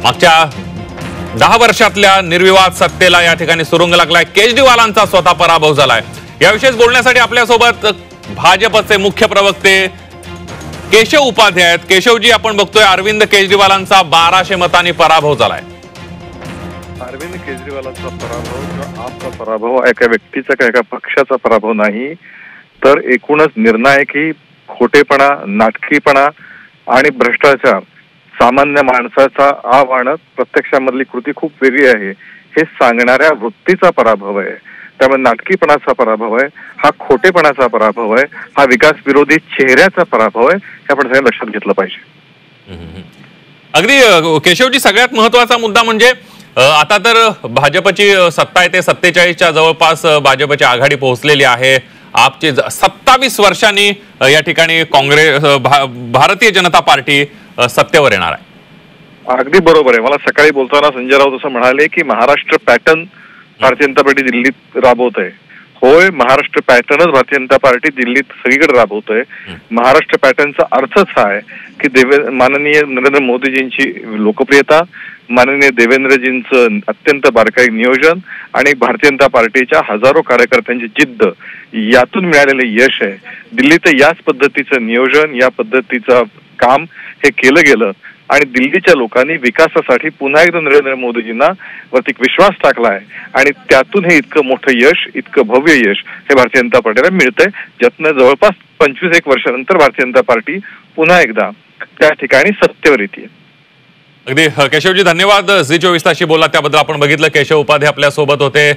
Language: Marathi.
मागच्या 10 वर्षातल्या निर्विवाद सत्तेला या ठिकाणी सुरुंग लागलाय। केजरीवालांचा स्वतः पराभव झालाय। याविषयी बोलण्यासाठी आपल्यासोबत भाजपचे मुख्य प्रवक्ते केशव उपाध्याय आहेत। केशवजी, आपण बघतोय अरविंद केजरीवालांचा 1200 मतांनी पराभव झालाय। अरविंद केजरीवालांचा पराभव किंवा आपचा पराभव एका व्यक्तीचा किंवा एका पक्षाचा पराभव नाही, तर एकूणच निर्णायकी खोटेपणा, नाटकीपणा आणि भ्रष्टाचार, सामान्य माणसाचा आव्हान प्रत्यक्षामधली कृती खूप वेगळी आहे हे सांगणाऱ्या वृत्तीचा पराभव आहे। त्यामुळे नाटकीपणाचा पराभव आहे, हा खोटेपणाचा पराभव आहे, हा विकास विरोधी चेहऱ्याचा पराभव आहे, हे आपण सगळ्यांनी लक्षात घेतलं पाहिजे। अगदी केशवजी, सगळ्यात महत्वाचा मुद्दा म्हणजे आता तर भाजपची सत्ता येते, 47च्या जवळपास भाजपची आघाडी पोहोचलेली आहे। आपची 27 वर्षांनी या ठिकाणी काँग्रेस भारतीय जनता पार्टी सत्तेवर येणार आहे। अगदी बरोबर आहे। मला सकाळी बोलताना संजय राऊत असं म्हणाले की महाराष्ट्र पॅटर्न भारतीय जनता पार्टी दिल्लीत राबवत आहे। होय, महाराष्ट्र पॅटर्नच भारतीय जनता पार्टी दिल्लीत सगळीकडे राबवत आहे। महाराष्ट्र पॅटर्नचा अर्थच हा आहे की माननीय नरेंद्र मोदीजींची लोकप्रियता, माननीय देवेंद्रजींचं अत्यंत बारकाई नियोजन आणि भारतीय जनता पार्टीच्या हजारो कार्यकर्त्यांची जिद्द यातून मिळालेले यश आहे। दिल्लीत याच पद्धतीचं नियोजन, या पद्धतीचं काम हे केलं गेलं आणि दिल्लीच्या लोकांनी विकासासाठी पुन्हा एकदा नरेंद्र मोदीजींना वरती विश्वास टाकलाय आणि त्यातून हे इतकं मोठं यश, इतकं भव्य यश हे भारतीय जनता पार्टीला मिळतंय, ज्यातनं जवळपास 25 वर्षानंतर भारतीय जनता पार्टी पुन्हा एकदा त्या ठिकाणी सत्तेवर येते। अगदी केशवजी, धन्यवाद। झी 24 तासशी बोलला त्याबद्दल। आपण बघितलं केशव उपाध्याय आपल्या सोबत होते।